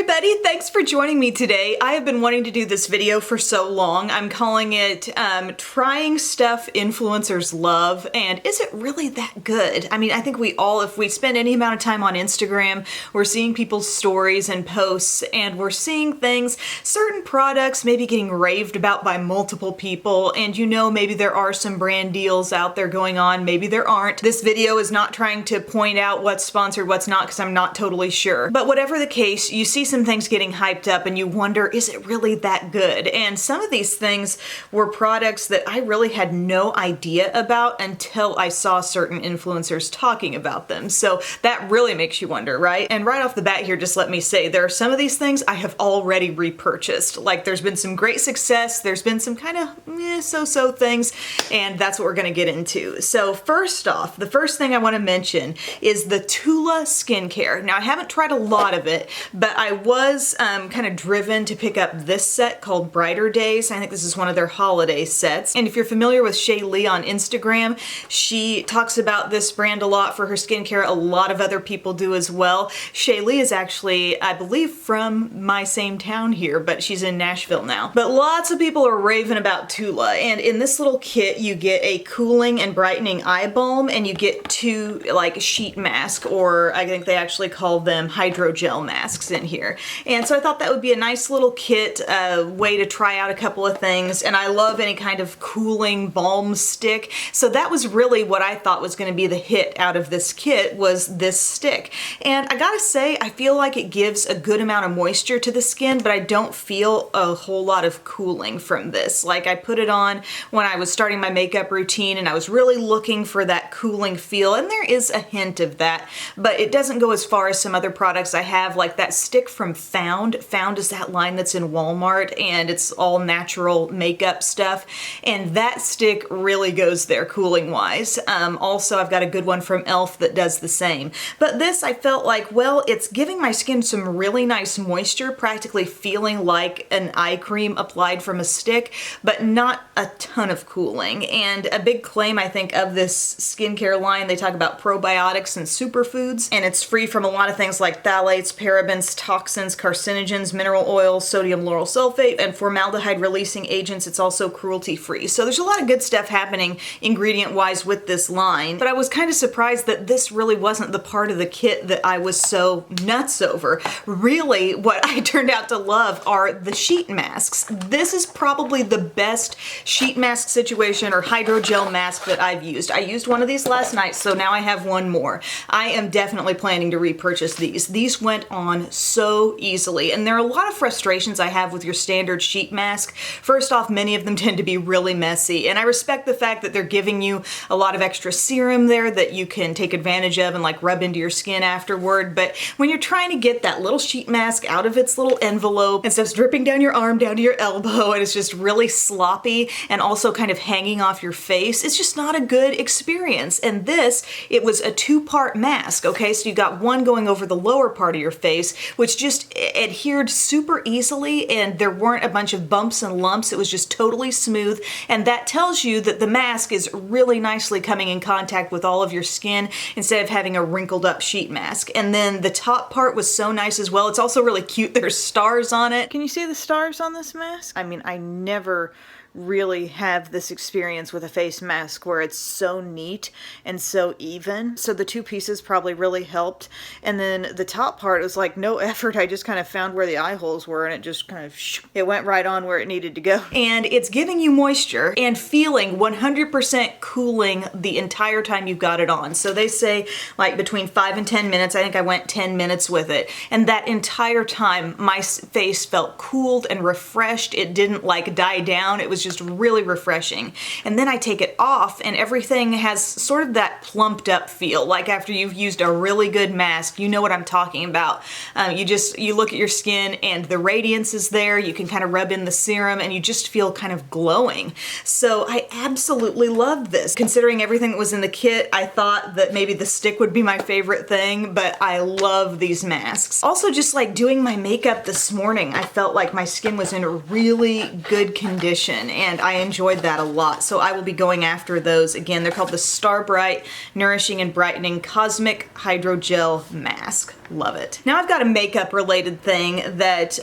everybody, thanks for joining me today. I have been wanting to do this video for so long. I'm calling it trying stuff influencers love, and is it really that good? I mean, I think we all, if we spend any amount of time on Instagram, we're seeing people's stories and posts, and we're seeing things, certain products maybe getting raved about by multiple people, and you know maybe there are some brand deals out there going on, maybe there aren't. This video is not trying to point out what's sponsored, what's not, because I'm not totally sure. But whatever the case, you see some things getting hyped up and you wonder, is it really that good? And some of these things were products that I really had no idea about until I saw certain influencers talking about them. So that really makes you wonder, right? And right off the bat here, just let me say, there are some of these things I have already repurchased. Like, there's been some great success, there's been some kind of so-so things, and that's what we're gonna get into. So first off, the first thing I wanna mention is the Tula skincare. Now, I haven't tried a lot of it, but I was kind of driven to pick up this set called Brighter Days. I think this is one of their holiday sets. And if you're familiar with Shay Lee on Instagram, she talks about this brand a lot for her skincare. A lot of other people do as well. Shay Lee is actually, I believe, from my same town here, but she's in Nashville now. But lots of people are raving about Tula. And in this little kit, you get a cooling and brightening eye balm, and you get two like sheet masks, or I think they actually call them hydrogel masks in here. And so I thought that would be a nice little kit, way to try out a couple of things. And I love any kind of cooling balm stick. So that was really what I thought was going to be the hit out of this kit, was this stick. And I gotta say, I feel like it gives a good amount of moisture to the skin, but I don't feel a whole lot of cooling from this. Like, I put it on when I was starting my makeup routine and I was really looking for that cooling feel, and there is a hint of that, but it doesn't go as far as some other products I have, like that stick from Found. Found is that line that's in Walmart, and it's all natural makeup stuff, and that stick really goes there cooling wise. Also, I've got a good one from e.l.f. that does the same. But this, I felt like, well, it's giving my skin some really nice moisture, practically feeling like an eye cream applied from a stick, but not a ton of cooling. And a big claim, I think, of this skincare line, they talk about probiotics and superfoods, and it's free from a lot of things like phthalates, parabens, toxins, carcinogens, mineral oils, sodium lauryl sulfate, and formaldehyde releasing agents. It's also cruelty free. So there's a lot of good stuff happening ingredient wise with this line, but I was kind of surprised that this really wasn't the part of the kit that I was so nuts over. Really, what I turned out to love are the sheet masks. This is probably the best sheet mask situation or hydrogel mask that I've used. I used one of these last night, so now I have one more. I am definitely planning to repurchase these. These went on so easily, and there are a lot of frustrations I have with your standard sheet mask. First off, many of them tend to be really messy, and I respect the fact that they're giving you a lot of extra serum there that you can take advantage of and like rub into your skin afterward, but when you're trying to get that little sheet mask out of its little envelope and stuff's dripping down your arm down to your elbow, and it's just really sloppy and also kind of hanging off your face, it's just not a good experience. And this, it was a two-part mask, okay? So you got one going over the lower part of your face, which just adhered super easily, and there weren't a bunch of bumps and lumps. It was just totally smooth, and that tells you that the mask is really nicely coming in contact with all of your skin instead of having a wrinkled up sheet mask. And then the top part was so nice as well. It's also really cute. There's stars on it. Can you see the stars on this mask? I mean, I never really have this experience with a face mask where it's so neat and so even. So the two pieces probably really helped. And then the top part was like no effort. I just kind of found where the eye holes were, and it just kind of, it went right on where it needed to go. And it's giving you moisture and feeling 100% cooling the entire time you've got it on. So they say like between 5 and 10 minutes. I think I went 10 minutes with it. And that entire time my face felt cooled and refreshed. It didn't like die down. It was just really refreshing. And then I take it off and everything has sort of that plumped up feel, like after you've used a really good mask. You know what I'm talking about. You look at your skin and the radiance is there, you can kind of rub in the serum and you just feel kind of glowing. So I absolutely loved this. Considering everything that was in the kit, I thought that maybe the stick would be my favorite thing, but I love these masks. Also, just like doing my makeup this morning, I felt like my skin was in a really good condition, and I enjoyed that a lot. So I will be going after those. Again, they're called the Star Bright Nourishing and Brightening Cosmic Hydrogel Mask. Love it. Now I've got a makeup related thing that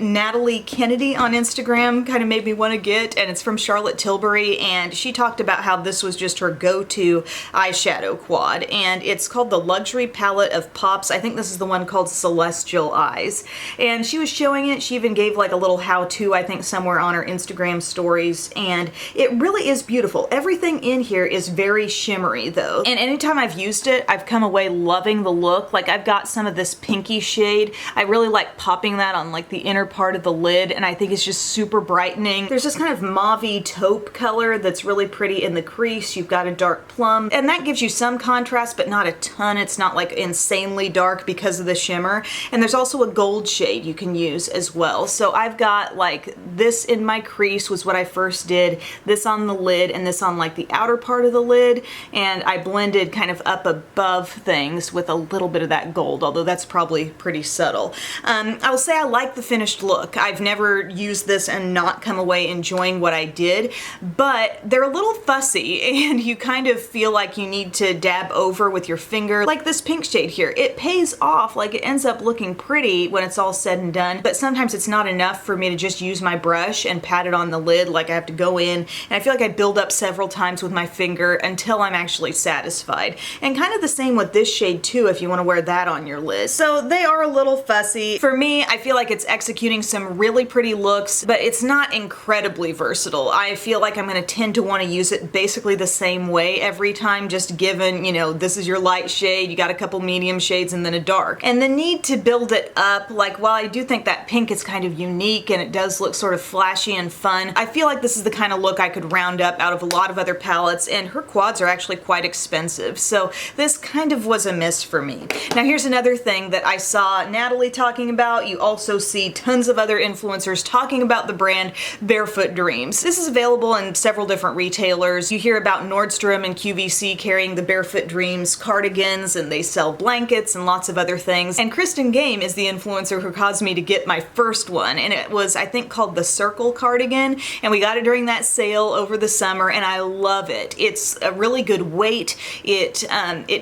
Natalie Kennedy on Instagram kind of made me want to get, and it's from Charlotte Tilbury, and she talked about how this was just her go-to eyeshadow quad, and it's called the Luxury Palette of Pops. I think this is the one called Celestial Eyes, and she was showing it. She even gave like a little how-to, I think, somewhere on her Instagram stories, and it really is beautiful. Everything in here is very shimmery though, and anytime I've used it, I've come away loving the look. Like, I've got some of this pinky shade. I really like popping that on like the inner part of the lid, and I think it's just super brightening. There's this kind of mauve-y taupe color that's really pretty in the crease. You've got a dark plum, and that gives you some contrast, but not a ton. It's not like insanely dark because of the shimmer. And there's also a gold shade you can use as well. So I've got like this in my crease was what I first did, this on the lid, and this on like the outer part of the lid, and I blended kind of up above things with a little bit of that gold, although that's probably pretty subtle. I'll say I like the finished look. I've never used this and not come away enjoying what I did, but they're a little fussy, and you kind of feel like you need to dab over with your finger. Like this pink shade here, it pays off, like it ends up looking pretty when it's all said and done, but sometimes it's not enough for me to just use my brush and pat it on the lid. Like, I have to go in, and I feel like I build up several times with my finger until I'm actually satisfied. And kind of the same with this shade too, if you want to wear that on your lid. So they are a little fussy. For me, I feel like it's executing some really pretty looks, but it's not incredibly versatile. I feel like I'm going to tend to want to use it basically the same way every time, just given, you know, this is your light shade, you got a couple medium shades, and then a dark. And the need to build it up, like, while I do think that pink is kind of unique and it does look sort of flashy and fun, I feel like this is the kind of look I could round up out of a lot of other palettes, and her quads are actually quite expensive, so this kind of was a miss for me. Now here's another thing that I saw Natalie talking about. You also see tons of other influencers talking about the brand Barefoot Dreams. This is available in several different retailers. You hear about Nordstrom and QVC carrying the Barefoot Dreams cardigans, and they sell blankets and lots of other things. And Kristen Game is the influencer who caused me to get my first one, and it was, I think, called the Circle cardigan, and we got it during that sale over the summer, and I love it. It's a really good weight. It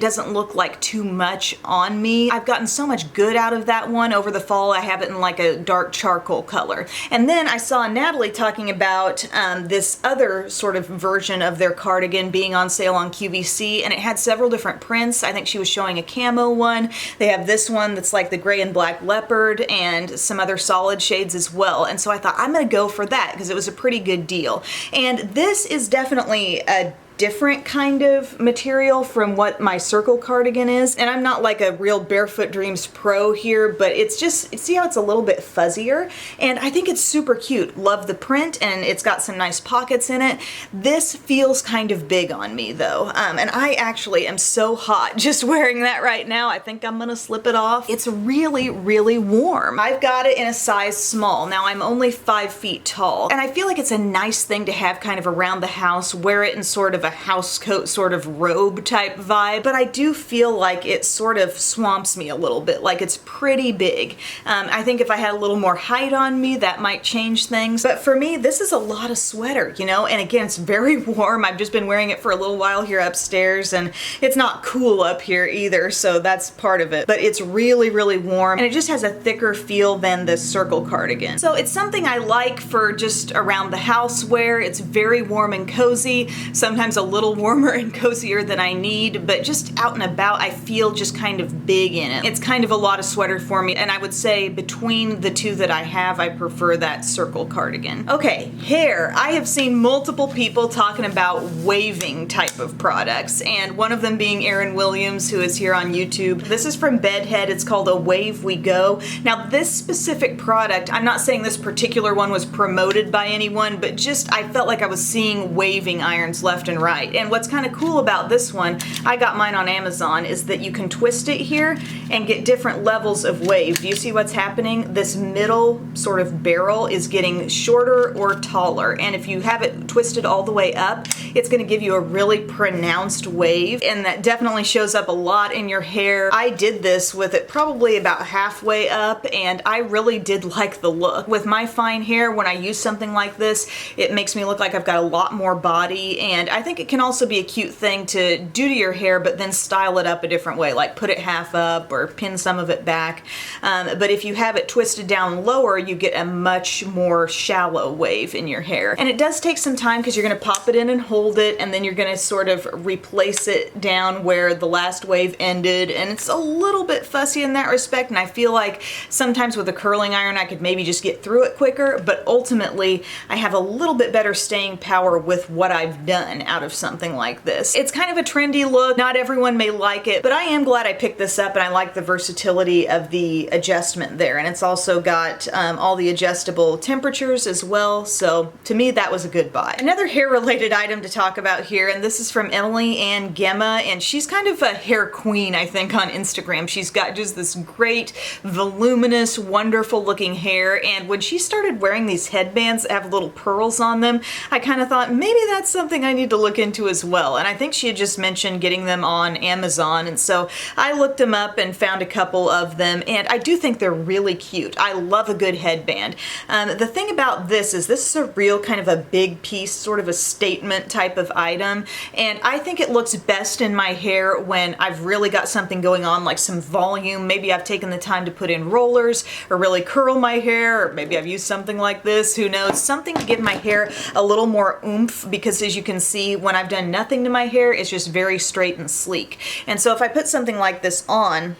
doesn't look like too much on me. I've gotten so much good out of that one over the fall. I have it in like a dark charcoal color. And then I saw Natalie talking about this other sort of version of their cardigan being on sale on QVC, and it had several different prints. I think she was showing a camo one. They have this one that's like the gray and black leopard, and some other solid shades as well. And so I thought, I'm gonna go for that because it was a pretty good deal. And this is definitely a different kind of material from what my Circle cardigan is, and I'm not like a real Barefoot Dreams pro here, but it's just, see how it's a little bit fuzzier, and I think it's super cute. Love the print, and it's got some nice pockets in it. This feels kind of big on me though, and I actually am so hot just wearing that right now. I think I'm gonna slip it off. It's really, really warm. I've got it in a size small. Now I'm only 5 feet tall, and I feel like it's a nice thing to have kind of around the house, wear it in sort of a house coat sort of robe type vibe, but I do feel like it sort of swamps me a little bit. Like, it's pretty big. I think if I had a little more height on me, that might change things, but for me, this is a lot of sweater, you know, and again, it's very warm. I've just been wearing it for a little while here upstairs, and it's not cool up here either, so that's part of it, but it's really, really warm, and it just has a thicker feel than the Circle cardigan. So it's something I like for just around the house wear. It's very warm and cozy, sometimes a little warmer and cozier than I need, but just out and about, I feel just kind of big in it. It's kind of a lot of sweater for me, and I would say between the two that I have, I prefer that Circle cardigan. Okay, hair. I have seen multiple people talking about waving type of products, and one of them being Erin Williams, who is here on YouTube. This is from Bedhead. It's called A Wave We Go. Now, this specific product, I'm not saying this particular one was promoted by anyone, but just I felt like I was seeing waving irons left and right. And what's kind of cool about this one, I got mine on Amazon, is that you can twist it here and get different levels of wave. Do you see what's happening? This middle sort of barrel is getting shorter or taller, and if you have it twisted all the way up, it's going to give you a really pronounced wave, and that definitely shows up a lot in your hair. I did this with it probably about halfway up, and I really did like the look. With my fine hair, when I use something like this, it makes me look like I've got a lot more body, and I think think it can also be a cute thing to do to your hair, but then style it up a different way, like put it half up or pin some of it back. But if you have it twisted down lower, you get a much more shallow wave in your hair. And it does take some time because you're going to pop it in and hold it, and then you're going to sort of replace it down where the last wave ended, and it's a little bit fussy in that respect, and I feel like sometimes with a curling iron I could maybe just get through it quicker, but ultimately I have a little bit better staying power with what I've done out of something like this. It's kind of a trendy look. Not everyone may like it, but I am glad I picked this up, and I like the versatility of the adjustment there, and it's also got all the adjustable temperatures as well, so to me that was a good buy. Another hair related item to talk about here, and this is from Emily Ann Gemma, and she's kind of a hair queen, I think, on Instagram. She's got just this great, voluminous, wonderful looking hair, and when she started wearing these headbands that have little pearls on them, I kind of thought maybe that's something I need to look into as well. And I think she had just mentioned getting them on Amazon, and so I looked them up and found a couple of them, and I do think they're really cute. I love a good headband. The thing about this is a real kind of a big piece, sort of a statement type of item, and I think it looks best in my hair when I've really got something going on, like some volume. Maybe I've taken the time to put in rollers or really curl my hair, or maybe I've used something like this, who knows, something to give my hair a little more oomph, because as you can see, when I've done nothing to my hair, it's just very straight and sleek. And so if I put something like this on,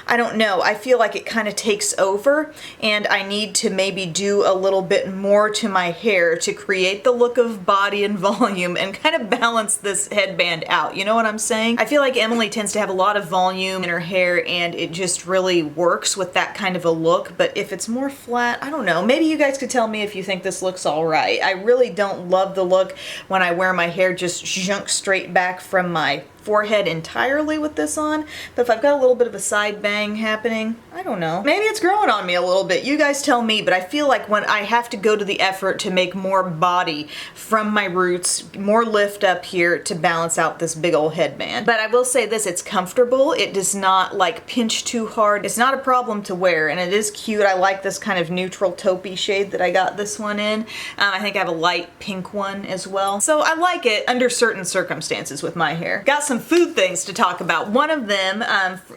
I don't know, I feel like it kind of takes over, and I need to maybe do a little bit more to my hair to create the look of body and volume and kind of balance this headband out. You know what I'm saying? I feel like Emily tends to have a lot of volume in her hair, and it just really works with that kind of a look, but if it's more flat, I don't know. Maybe you guys could tell me if you think this looks alright. I really don't love the look when I wear my hair just zhunk straight back from my forehead entirely with this on, but if I've got a little bit of a side bang happening, I don't know. Maybe it's growing on me a little bit. You guys tell me, but I feel like when I have to go to the effort to make more body from my roots, more lift up here to balance out this big old headband. But I will say this, it's comfortable. It does not like pinch too hard. It's not a problem to wear, and it is cute. I like this kind of neutral taupey shade that I got this one in. I think I have a light pink one as well. So I like it under certain circumstances with my hair. Got some food things to talk about. One of them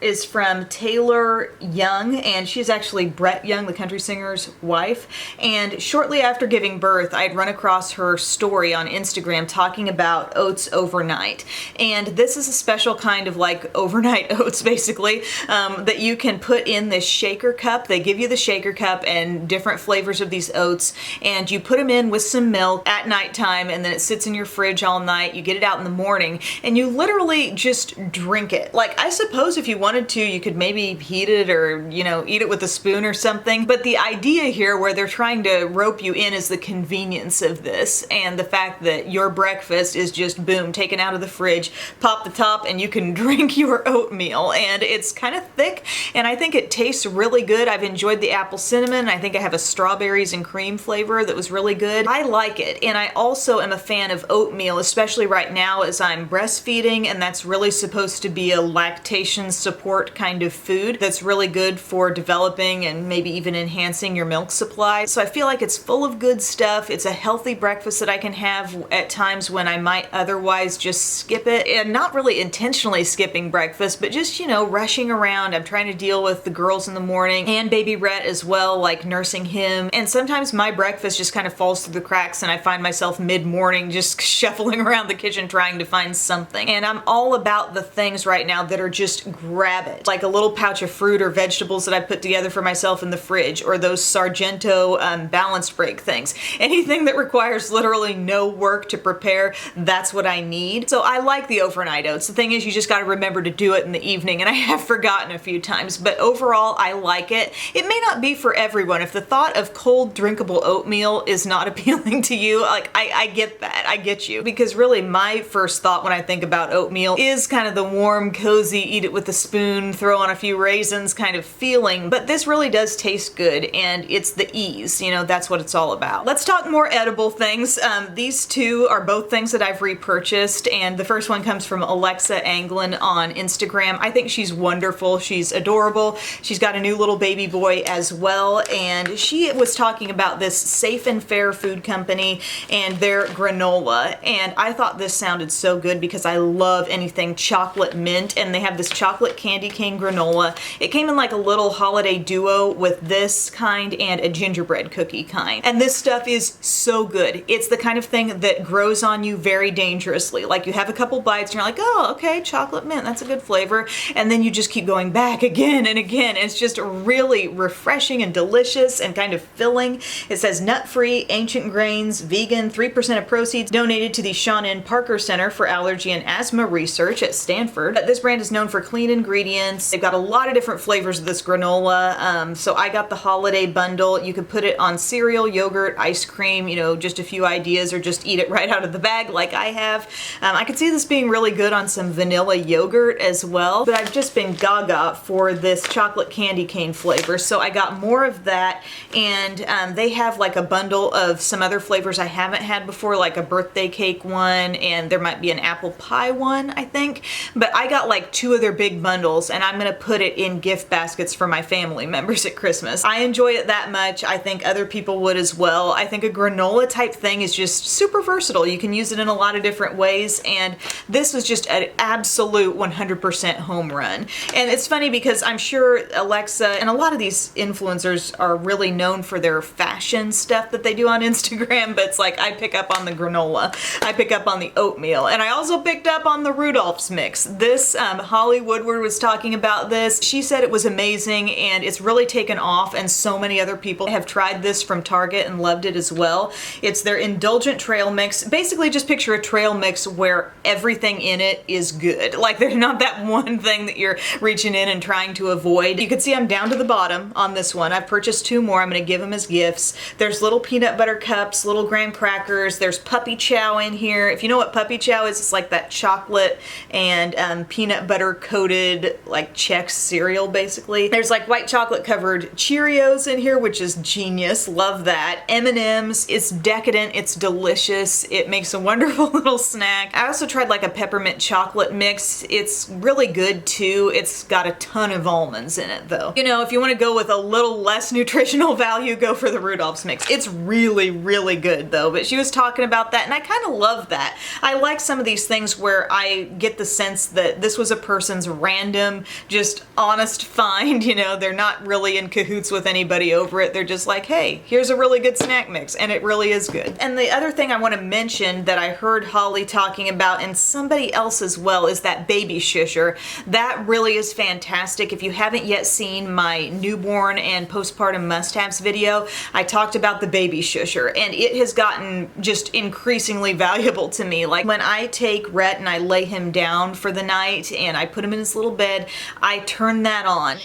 is from Taylor Young, and she's actually Brett Young, the country singer's wife. And shortly after giving birth, I'd run across her story on Instagram talking about oats overnight. And this is a special kind of like overnight oats, basically, that you can put in this shaker cup. They give you the shaker cup and different flavors of these oats, and you put them in with some milk at nighttime, and then it sits in your fridge all night. You get it out in the morning, and you literally just drink it. Like, I suppose if you wanted to, you could maybe heat it or, you know, eat it with a spoon or something. But the idea here where they're trying to rope you in is the convenience of this, and the fact that your breakfast is just, boom, taken out of the fridge, pop the top, and you can drink your oatmeal. And it's kind of thick, and I think it tastes really good. I've enjoyed the apple cinnamon. I think I have a strawberries and cream flavor that was really good. I like it, and I also am a fan of oatmeal, especially right now as I'm breastfeeding, and that's really supposed to be a lactation support kind of food that's really good for developing and maybe even enhancing your milk supply. So I feel like it's full of good stuff. It's a healthy breakfast that I can have at times when I might otherwise just skip it, and not really intentionally skipping breakfast, but just, you know, rushing around. I'm trying to deal with the girls in the morning and baby Rhett as well, like nursing him. And sometimes my breakfast just kind of falls through the cracks, and I find myself mid-morning just shuffling around the kitchen trying to find something. And I'm all about the things right now that are just grab it. Like a little pouch of fruit or vegetables that I put together for myself in the fridge, or those Sargento balanced break things. Anything that requires literally no work to prepare, that's what I need. So I like the overnight oats. The thing is, you just gotta remember to do it in the evening, and I have forgotten a few times, but overall I like it. It may not be for everyone. If the thought of cold drinkable oatmeal is not appealing to you, like I get that, I get you. Because really my first thought when I think about oatmeal oatmeal is kind of the warm, cozy, eat it with a spoon, throw on a few raisins kind of feeling, but this really does taste good, and it's the ease, you know, that's what it's all about. Let's talk more edible things. These two are both things that I've repurchased, and the first one comes from Alexa Anglin on Instagram. I think she's wonderful. She's adorable. She's got a new little baby boy as well, and she was talking about this Safe and Fair food company and their granola, and I thought this sounded so good because I love anything chocolate mint, and they have this chocolate candy cane granola. It came in like a little holiday duo with this kind and a gingerbread cookie kind, and this stuff is so good. It's the kind of thing that grows on you very dangerously. Like, you have a couple bites and you're like, oh, okay, chocolate mint, that's a good flavor, and then you just keep going back again and again. It's just really refreshing and delicious and kind of filling. It says nut-free, ancient grains, vegan, 3% of proceeds donated to the Sean N. Parker Center for Allergy and Asthma Research at Stanford. This brand is known for clean ingredients. They've got a lot of different flavors of this granola, so I got the holiday bundle. You could put it on cereal, yogurt, ice cream, you know, just a few ideas, or just eat it right out of the bag like I have. I could see this being really good on some vanilla yogurt as well, but I've just been gaga for this chocolate candy cane flavor, so I got more of that, and they have like a bundle of some other flavors I haven't had before, like a birthday cake one, and there might be an apple pie one, I think, but I got like 2 of their big bundles, and I'm gonna put it in gift baskets for my family members at Christmas. I enjoy it that much. I think other people would as well. I think a granola type thing is just super versatile. You can use it in a lot of different ways, and this was just an absolute 100% home run. And it's funny because I'm sure Alexa and a lot of these influencers are really known for their fashion stuff that they do on Instagram, but it's like I pick up on the granola, I pick up on the oatmeal, and I also picked up on the Rudolph's mix. This, Holly Woodward was talking about this. She said it was amazing, and it's really taken off, and so many other people have tried this from Target and loved it as well. It's their indulgent trail mix. Basically, just picture a trail mix where everything in it is good. Like, there's not that one thing that you're reaching in and trying to avoid. You can see I'm down to the bottom on this one. I've purchased 2 more. I'm gonna give them as gifts. There's little peanut butter cups, little graham crackers. There's puppy chow in here. If you know what puppy chow is, it's like that chocolate and peanut butter coated like Chex cereal, basically. There's like white chocolate covered Cheerios in here, which is genius. Love that. M&M's. It's decadent. It's delicious. It makes a wonderful little snack. I also tried like a peppermint chocolate mix. It's really good too. It's got a ton of almonds in it though. You know, if you want to go with a little less nutritional value, go for the Rudolph's mix. It's really, really good though. But she was talking about that, and I kind of love that. I like some of these things where I get the sense that this was a person's random, just honest find. You know, they're not really in cahoots with anybody over it. They're just like, hey, here's a really good snack mix, and it really is good. And the other thing I want to mention that I heard Holly talking about, and somebody else as well, is that baby Shusher. That really is fantastic. If you haven't yet seen my newborn and postpartum must-haves video, I talked about the baby Shusher, and it has gotten just increasingly valuable to me. Like, when I take Rhett and I lay him down for the night and I put him in his little bed, I turn that on.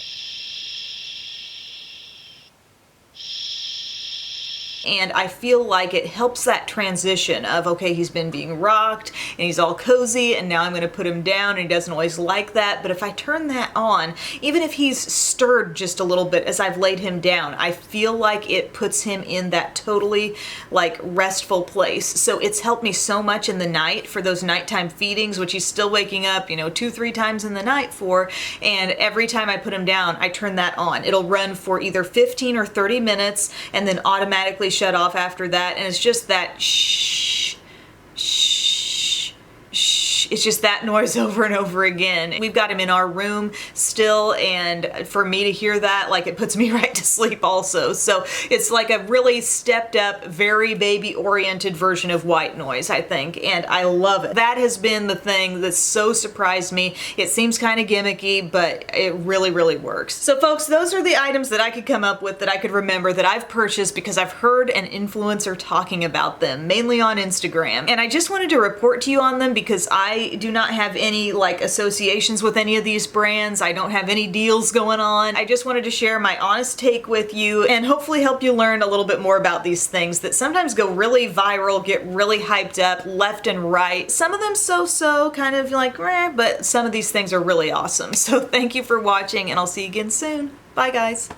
And I feel like it helps that transition of, okay, he's been being rocked and he's all cozy, and now I'm gonna put him down, and he doesn't always like that. But if I turn that on, even if he's stirred just a little bit as I've laid him down, I feel like it puts him in that totally like restful place. So it's helped me so much in the night for those nighttime feedings, which he's still waking up, you know, 2-3 times in the night for. And every time I put him down, I turn that on. It'll run for either 15 or 30 minutes and then automatically shut off after that, and it's just that shh, shh, shh. It's just that noise over and over again. We've got him in our room still, and for me to hear that, like, it puts me right to sleep also. So it's like a really stepped up, very baby oriented version of white noise, I think, and I love it. That has been the thing that's so surprised me. It seems kind of gimmicky, but it really, really works. So folks, those are the items that I could come up with, that I could remember, that I've purchased because I've heard an influencer talking about them, mainly on Instagram. And I just wanted to report to you on them because I I do not have any like associations with any of these brands. I don't have any deals going on. I just wanted to share my honest take with you and hopefully help you learn a little bit more about these things that sometimes go really viral, get really hyped up left and right. Some of them so-so, kind of like, but some of these things are really awesome. So thank you for watching, and I'll see you again soon. Bye, guys.